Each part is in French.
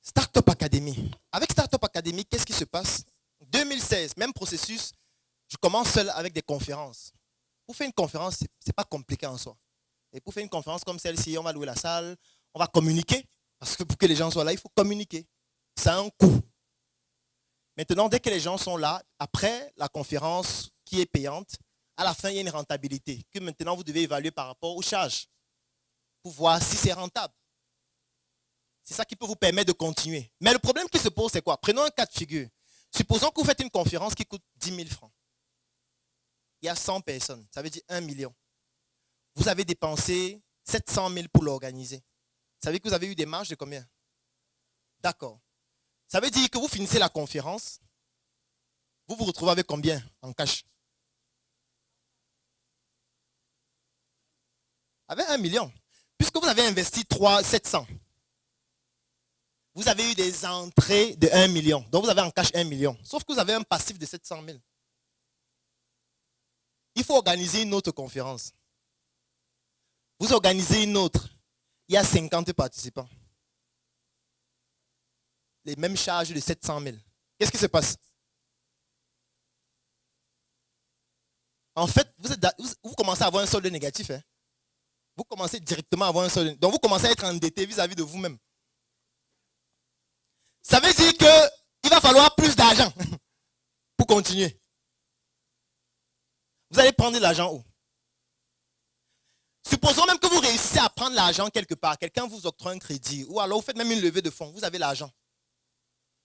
Startup Academy. Avec Startup Academy, qu'est-ce qui se passe? 2016, même processus, je commence seul avec des conférences. Pour faire une conférence, ce n'est pas compliqué en soi. Et pour faire une conférence comme celle-ci, on va louer la salle, on va communiquer. Parce que pour que les gens soient là, il faut communiquer. Ça a un coût. Maintenant, dès que les gens sont là, après la conférence qui est payante, à la fin, il y a une rentabilité que maintenant vous devez évaluer par rapport aux charges pour voir si c'est rentable. C'est ça qui peut vous permettre de continuer. Mais le problème qui se pose, c'est quoi? Prenons un cas de figure. Supposons que vous faites une conférence qui coûte 10 000 francs. Il y a 100 personnes, ça veut dire 1 million. Vous avez dépensé 700 000 pour l'organiser. Ça veut dire que vous avez eu des marges de combien? D'accord. Ça veut dire que vous finissez la conférence, vous vous retrouvez avec combien en cash? Avec 1 million. Puisque vous avez investi 700. Vous avez eu des entrées de 1 million. Donc vous avez en cash 1 million. Sauf que vous avez un passif de 700 000. Il faut organiser une autre conférence. Vous organisez une autre. Il y a 50 participants. Les mêmes charges de 700 000. Qu'est-ce qui se passe? En fait, vous commencez à avoir un solde négatif. Hein? Vous commencez directement à avoir un solde. Donc vous commencez à être endetté vis-à-vis de vous-même. Ça veut dire qu'il va falloir plus d'argent pour continuer. Vous allez prendre de l'argent où? Supposons même que vous réussissez à prendre l'argent quelque part. Quelqu'un vous octroie un crédit ou alors vous faites même une levée de fonds. Vous avez l'argent.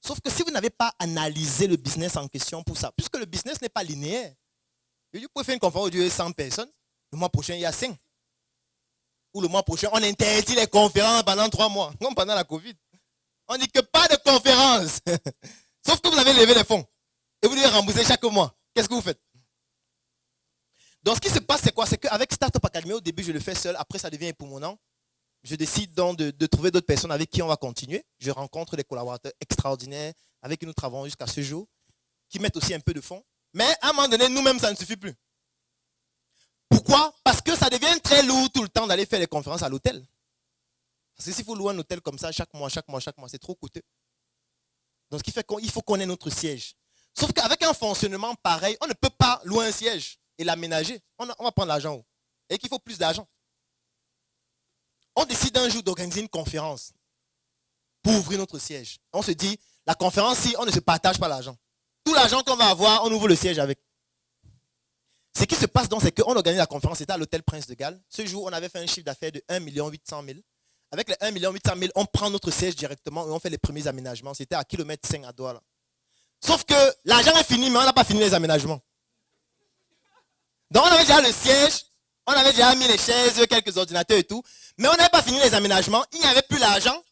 Sauf que si vous n'avez pas analysé le business en question pour ça, puisque le business n'est pas linéaire. Vous pouvez faire une conférence où il y a 100 personnes. Le mois prochain, il y a 5. Ou le mois prochain, on interdit les conférences pendant 3 mois. Comme pendant la Covid. On dit que pas de conférence. Sauf que vous avez levé les fonds. Et vous devez rembourser chaque mois. Qu'est-ce que vous faites? Donc ce qui se passe, c'est quoi? C'est qu'avec Startup Academy, au début, je le fais seul. Après, ça devient épouvantable. Je décide donc de trouver d'autres personnes avec qui on va continuer. Je rencontre des collaborateurs extraordinaires avec qui nous travaillons jusqu'à ce jour, qui mettent aussi un peu de fonds. Mais à un moment donné, nous-mêmes, ça ne suffit plus. Pourquoi? Parce que ça devient très lourd tout le temps d'aller faire les conférences à l'hôtel. Parce que s'il faut louer un hôtel comme ça chaque mois, c'est trop coûteux. Donc, ce qui fait qu'il faut qu'on ait notre siège. Sauf qu'avec un fonctionnement pareil, on ne peut pas louer un siège et l'aménager. On va prendre l'argent où? Et qu'il faut plus d'argent. On décide un jour d'organiser une conférence pour ouvrir notre siège. On se dit, la conférence, si on ne se partage pas l'argent. Tout l'argent qu'on va avoir, on ouvre le siège avec. Ce qui se passe donc, c'est qu'on organise la conférence, c'était à l'hôtel Prince de Galles. Ce jour, on avait fait un chiffre d'affaires de 1 800 000. Avec les 1 800 000, on prend notre siège directement et on fait les premiers aménagements. C'était à kilomètre 5 à Douala. Sauf que l'argent est fini, mais on n'a pas fini les aménagements. Donc on avait déjà le siège, on avait déjà mis les chaises, quelques ordinateurs et tout, mais on n'avait pas fini les aménagements, il n'y avait plus l'argent.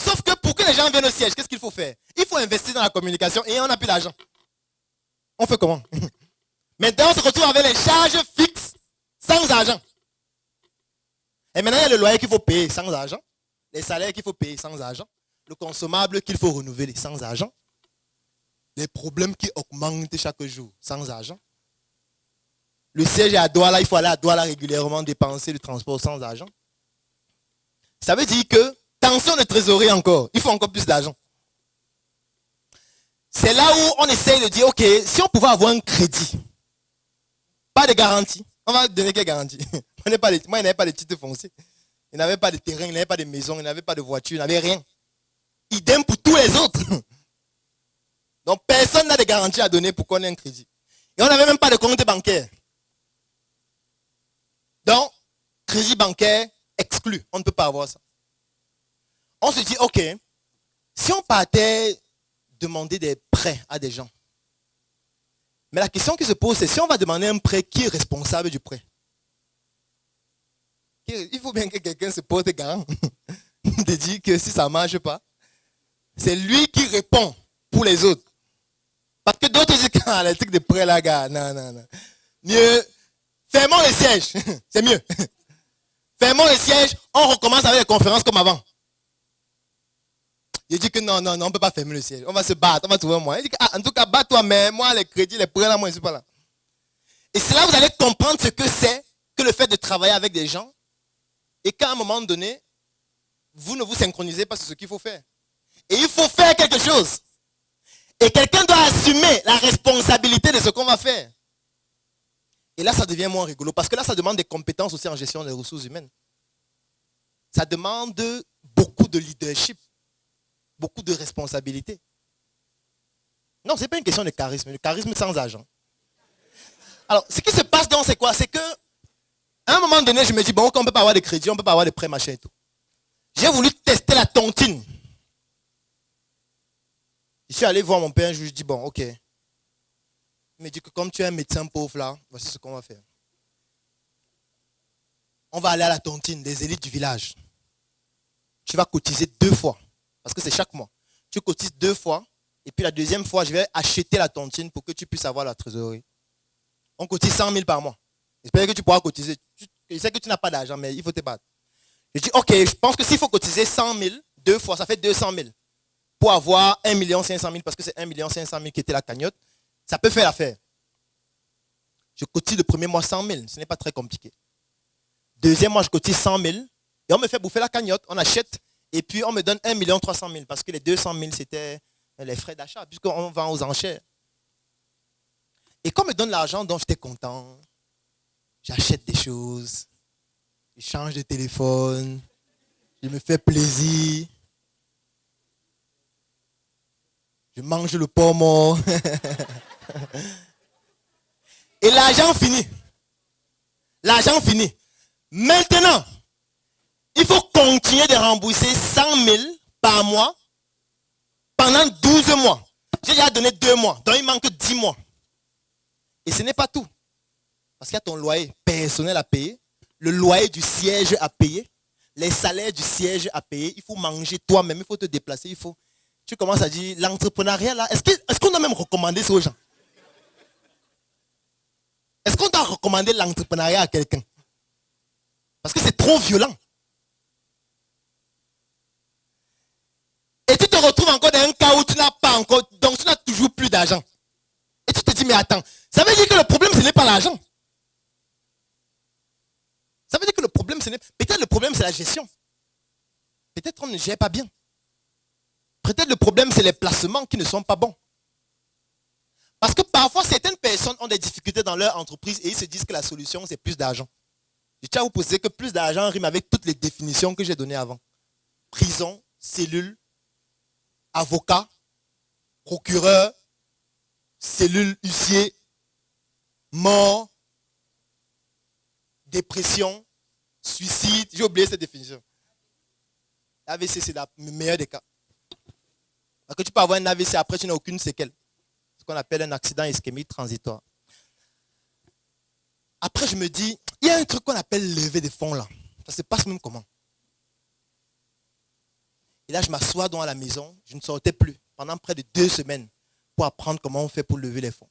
Sauf que pour que les gens viennent au siège, qu'est-ce qu'il faut faire? Il faut investir dans la communication et on n'a plus l'argent. On fait comment? Maintenant, on se retrouve avec les charges fixes, sans argent. Et maintenant, il y a le loyer qu'il faut payer sans argent, les salaires qu'il faut payer sans argent, le consommable qu'il faut renouveler sans argent, les problèmes qui augmentent chaque jour sans argent. Le siège est à Douala, il faut aller à Douala régulièrement dépenser le transport sans argent. Ça veut dire que, tension de trésorerie encore, il faut encore plus d'argent. C'est là où on essaye de dire, ok, si on pouvait avoir un crédit, pas de garantie, on va donner quelle garantie? Moi, il n'avait pas de titre foncier, il n'avait pas de terrain, il n'avait pas de maison, il n'avait pas de voiture, il n'avait rien. Idem pour tous les autres. Donc, personne n'a de garantie à donner pour qu'on ait un crédit. Et on n'avait même pas de compte bancaire. Donc, crédit bancaire exclu. On ne peut pas avoir ça. On se dit, ok, si on partait demander des prêts à des gens, mais la question qui se pose, c'est si on va demander un prêt, qui est responsable du prêt? Il faut bien que quelqu'un se porte garant de dire que si ça ne marche pas, c'est lui qui répond pour les autres. Parce que d'autres disent que les trucs de prêt là, gars, non. Mieux, fermons les sièges, c'est mieux. Fermons les sièges, on recommence avec les conférences comme avant. Il dit que non, on ne peut pas fermer le siège. On va se battre, on va trouver un moyen. Il dit que, en tout cas, bats-toi, mais moi, les crédits, les prêts là, moi, je ne suis pas là. Et c'est là que vous allez comprendre ce que c'est que le fait de travailler avec des gens et qu'à un moment donné, vous ne vous synchronisez pas sur ce qu'il faut faire. Et il faut faire quelque chose. Et quelqu'un doit assumer la responsabilité de ce qu'on va faire. Et là, ça devient moins rigolo. Parce que là, ça demande des compétences aussi en gestion des ressources humaines. Ça demande beaucoup de leadership. Beaucoup de responsabilité. Non, ce n'est pas une question de charisme. Le charisme sans argent. Alors, ce qui se passe donc, c'est quoi? C'est que, à un moment donné, je me dis, bon, on ne peut pas avoir de crédit, on ne peut pas avoir de prêt, machin et tout. J'ai voulu tester la tontine. Je suis allé voir mon père, je lui ai dit, bon, ok. Il me dit que comme tu es un médecin pauvre là, voici ce qu'on va faire. On va aller à la tontine des élites du village. Tu vas cotiser 2 fois. Parce que c'est chaque mois. Tu cotises 2 fois. Et puis la deuxième fois, je vais acheter la tontine pour que tu puisses avoir la trésorerie. On cotise 100 000 par mois. J'espère que tu pourras cotiser. Je sais que tu n'as pas d'argent, mais il faut te battre. Je dis, ok, je pense que s'il faut cotiser 100 000, 2 fois, ça fait 200 000. Pour avoir 1 500 000, parce que c'est 1 500 000 qui était la cagnotte, ça peut faire l'affaire. Je cotise le premier mois 100 000, ce n'est pas très compliqué. Deuxième mois, je cotise 100 000, et on me fait bouffer la cagnotte, on achète, et puis on me donne 1 300 000, parce que les 200 000, c'était les frais d'achat, puisqu'on vend aux enchères. Et quand on me donne l'argent, donc j'étais content, j'achète des choses, je change de téléphone, je me fais plaisir. Je mange le pomme. Et l'argent finit. L'argent finit. Maintenant, il faut continuer de rembourser 100 000 par mois pendant 12 mois. J'ai déjà donné 2 mois, donc il manque 10 mois. Et ce n'est pas tout. Parce qu'il y a ton loyer personnel à payer, le loyer du siège à payer, les salaires du siège à payer. Il faut manger toi-même, il faut te déplacer, il faut... Tu commences à dire, l'entrepreneuriat là, est-ce qu'on doit même recommander ça aux gens? Est-ce qu'on doit recommander l'entrepreneuriat à quelqu'un? Parce que c'est trop violent. Et tu te retrouves encore dans un cas où tu n'as pas encore, donc tu n'as toujours plus d'argent. Et tu te dis, mais attends, ça veut dire que le problème, ce n'est pas l'argent. Ça veut dire que le problème, ce n'est pas... Peut-être le problème, c'est la gestion. Peut-être qu'on ne gère pas bien. Peut-être le problème, c'est les placements qui ne sont pas bons. Parce que parfois, certaines personnes ont des difficultés dans leur entreprise et ils se disent que la solution, c'est plus d'argent. Je tiens à vous poser que plus d'argent rime avec toutes les définitions que j'ai données avant. Prison, cellule, avocat, procureur, cellule, huissier, mort, dépression, suicide. J'ai oublié cette définition. AVC, c'est le meilleur des cas. Parce que tu peux avoir un AVC, après tu n'as aucune séquelle. Ce qu'on appelle un accident ischémique transitoire. Après, je me dis, il y a un truc qu'on appelle lever des fonds là. Ça se passe même comment? Et là, je m'assois dans la maison, je ne sortais plus pendant près de 2 semaines pour apprendre comment on fait pour lever les fonds.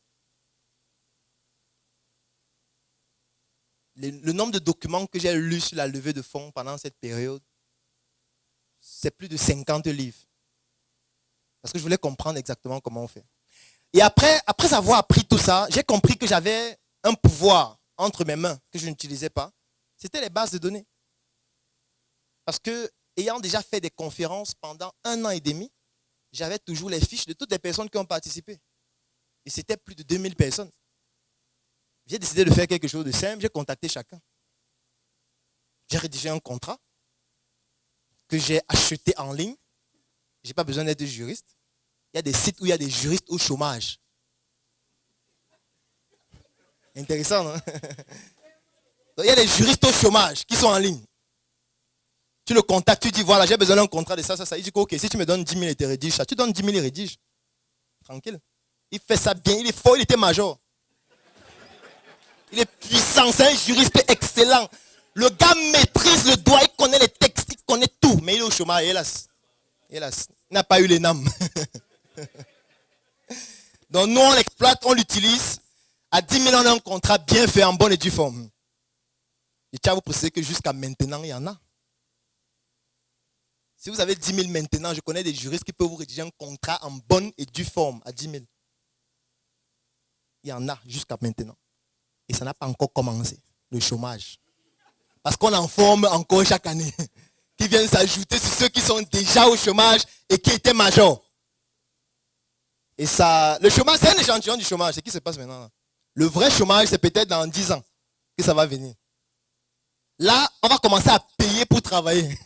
Le nombre de documents que j'ai lus sur la levée de fonds pendant cette période, c'est plus de 50 livres. Parce que je voulais comprendre exactement comment on fait. Et après avoir appris tout ça, j'ai compris que j'avais un pouvoir entre mes mains que je n'utilisais pas. C'était les bases de données. Parce que, ayant déjà fait des conférences pendant 1 an et demi, j'avais toujours les fiches de toutes les personnes qui ont participé. Et c'était plus de 2000 personnes. J'ai décidé de faire quelque chose de simple, j'ai contacté chacun. J'ai rédigé un contrat que j'ai acheté en ligne. Je n'ai pas besoin d'être juriste. Il y a des sites où il y a des juristes au chômage. Intéressant, non? Donc, il y a des juristes au chômage qui sont en ligne. Tu le contactes, tu dis voilà, j'ai besoin d'un contrat de ça, ça, ça. Il dit ok, si tu me donnes 10 000 et tu rédiges ça, tu donnes 10 000 et rédige. Tranquille. Il fait ça bien, il est fort, il était major. Il est puissant, c'est un juriste excellent. Le gars maîtrise le droit, il connaît les textes, il connaît tout. Mais il est au chômage, hélas. Hélas, il n'a pas eu les NAM. Donc nous, on l'exploite, on l'utilise. À 10 000, on a un contrat bien fait, en bonne et due forme. Je tiens à vous préciser que jusqu'à maintenant, il y en a. Si vous avez 10 000 maintenant, je connais des juristes qui peuvent vous rédiger un contrat en bonne et due forme à 10 000. Il y en a jusqu'à maintenant. Et ça n'a pas encore commencé, le chômage. Parce qu'on en forme encore chaque année. qui viennent s'ajouter sur ceux qui sont déjà au chômage et qui étaient majors. Et ça, le chômage, c'est un échantillon du chômage. C'est ce qui se passe maintenant. Le vrai chômage, c'est peut-être dans 10 ans que ça va venir. Là, on va commencer à payer pour travailler.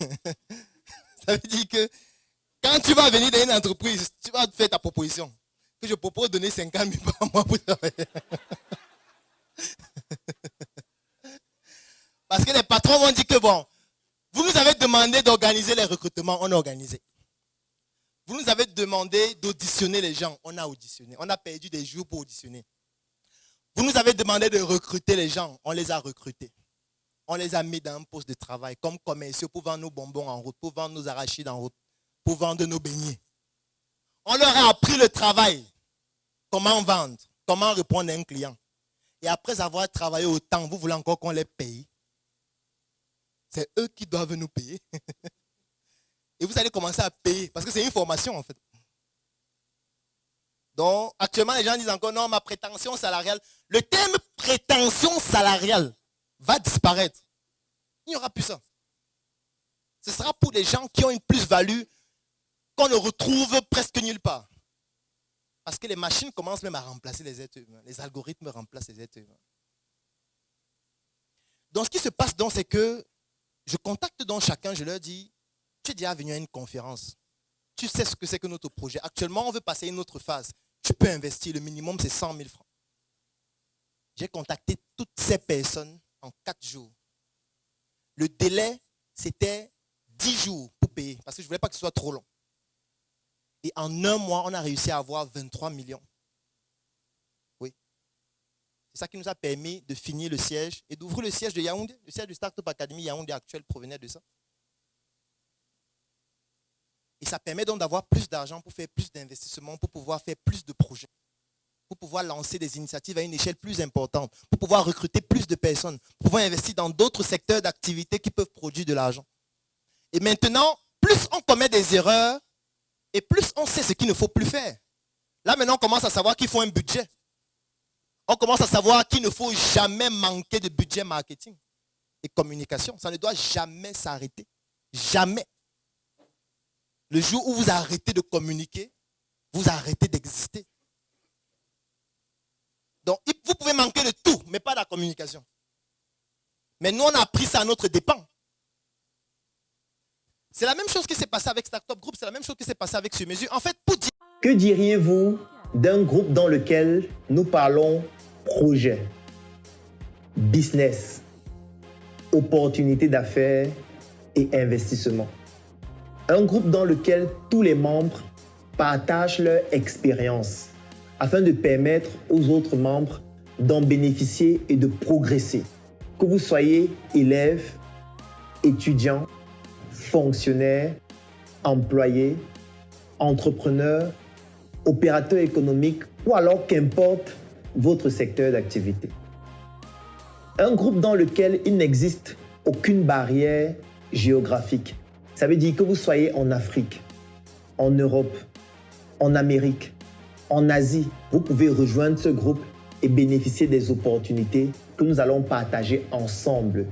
Ça veut dire que quand tu vas venir dans une entreprise, tu vas faire ta proposition. Que je propose de donner 50 000 par mois pour travailler. Parce que les patrons vont dire que bon, vous nous avez demandé d'organiser les recrutements, on a organisé. Vous nous avez demandé d'auditionner les gens, on a auditionné. On a perdu des jours pour auditionner. Vous nous avez demandé de recruter les gens, on les a recrutés. On les a mis dans un poste de travail comme commerciaux pour vendre nos bonbons en route, pour vendre nos arachides en route, pour vendre nos beignets. On leur a appris le travail, comment vendre, comment répondre à un client. Et après avoir travaillé autant, vous voulez encore qu'on les paye? C'est eux qui doivent nous payer. Et vous allez commencer à payer, parce que c'est une formation en fait. Donc, actuellement, les gens disent encore, non, ma prétention salariale. Le terme prétention salariale va disparaître. Il n'y aura plus ça. Ce sera pour les gens qui ont une plus-value qu'on ne retrouve presque nulle part. Parce que les machines commencent même à remplacer les êtres humains. Les algorithmes remplacent les êtres humains. Donc, ce qui se passe donc, c'est que je contacte donc chacun, je leur dis, tu es déjà venu à une conférence. Tu sais ce que c'est que notre projet. Actuellement, on veut passer à une autre phase. Tu peux investir, le minimum c'est 100 000 francs. J'ai contacté toutes ces personnes en 4 jours. Le délai, c'était 10 jours pour payer, parce que je ne voulais pas que ce soit trop long. Et en un mois, on a réussi à avoir 23 millions. Oui. C'est ça qui nous a permis de finir le siège et d'ouvrir le siège de Yaoundé. Le siège de Startup Academy Yaoundé actuel provenait de ça. Et ça permet donc d'avoir plus d'argent pour faire plus d'investissements, pour pouvoir faire plus de projets, pour pouvoir lancer des initiatives à une échelle plus importante, pour pouvoir recruter plus de personnes, pour pouvoir investir dans d'autres secteurs d'activité qui peuvent produire de l'argent. Et maintenant, plus on commet des erreurs, et plus on sait ce qu'il ne faut plus faire. Là maintenant, on commence à savoir qu'il faut un budget. On commence à savoir qu'il ne faut jamais manquer de budget marketing et communication. Ça ne doit jamais s'arrêter. Jamais. Le jour où vous arrêtez de communiquer, vous arrêtez d'exister. Donc, vous pouvez manquer de tout, mais pas de la communication. Mais nous, on a appris ça à notre dépens. C'est la même chose qui s'est passé avec Startup Group, c'est la même chose qui s'est passé avec Sur Mesure. En fait, pour dire... Que diriez-vous d'un groupe dans lequel nous parlons projet, business, opportunités d'affaires et investissement? Un groupe dans lequel tous les membres partagent leur expérience afin de permettre aux autres membres d'en bénéficier et de progresser. Que vous soyez élève, étudiant, fonctionnaire, employé, entrepreneur, opérateur économique ou alors qu'importe votre secteur d'activité. Un groupe dans lequel il n'existe aucune barrière géographique. Ça veut dire que vous soyez en Afrique, en Europe, en Amérique, en Asie, vous pouvez rejoindre ce groupe et bénéficier des opportunités que nous allons partager ensemble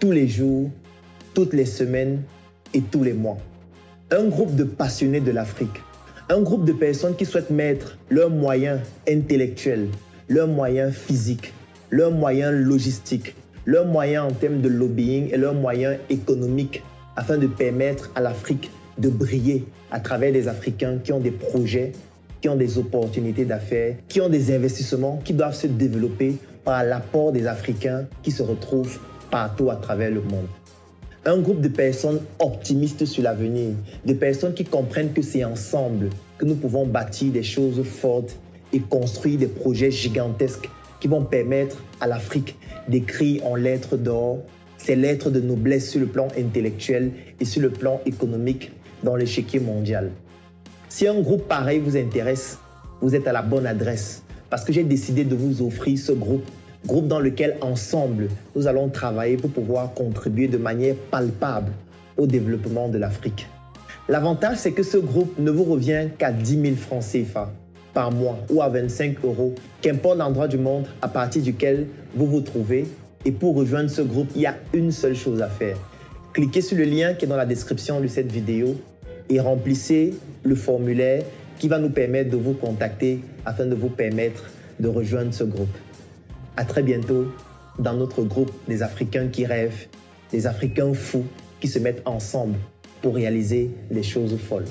tous les jours, toutes les semaines et tous les mois. Un groupe de passionnés de l'Afrique, un groupe de personnes qui souhaitent mettre leurs moyens intellectuels, leurs moyens physiques, leurs moyens logistiques, leurs moyens en termes de lobbying et leurs moyens économiques afin de permettre à l'Afrique de briller à travers les Africains qui ont des projets, qui ont des opportunités d'affaires, qui ont des investissements qui doivent se développer par l'apport des Africains qui se retrouvent partout à travers le monde. Un groupe de personnes optimistes sur l'avenir, de personnes qui comprennent que c'est ensemble que nous pouvons bâtir des choses fortes et construire des projets gigantesques qui vont permettre à l'Afrique d'écrire en lettres d'or ces lettres de noblesse sur le plan intellectuel et sur le plan économique dans l'échiquier mondial. Si un groupe pareil vous intéresse, vous êtes à la bonne adresse parce que j'ai décidé de vous offrir ce groupe dans lequel ensemble nous allons travailler pour pouvoir contribuer de manière palpable au développement de l'Afrique. L'avantage, c'est que ce groupe ne vous revient qu'à 10 000 francs CFA par mois ou à 25 €, qu'importe l'endroit du monde à partir duquel vous vous trouvez. Et pour rejoindre ce groupe, il y a une seule chose à faire. cliquez sur le lien qui est dans la description de cette vidéo et remplissez le formulaire qui va nous permettre de vous contacter afin de vous permettre de rejoindre ce groupe. À très bientôt dans notre groupe des Africains qui rêvent, des Africains fous qui se mettent ensemble pour réaliser des choses folles.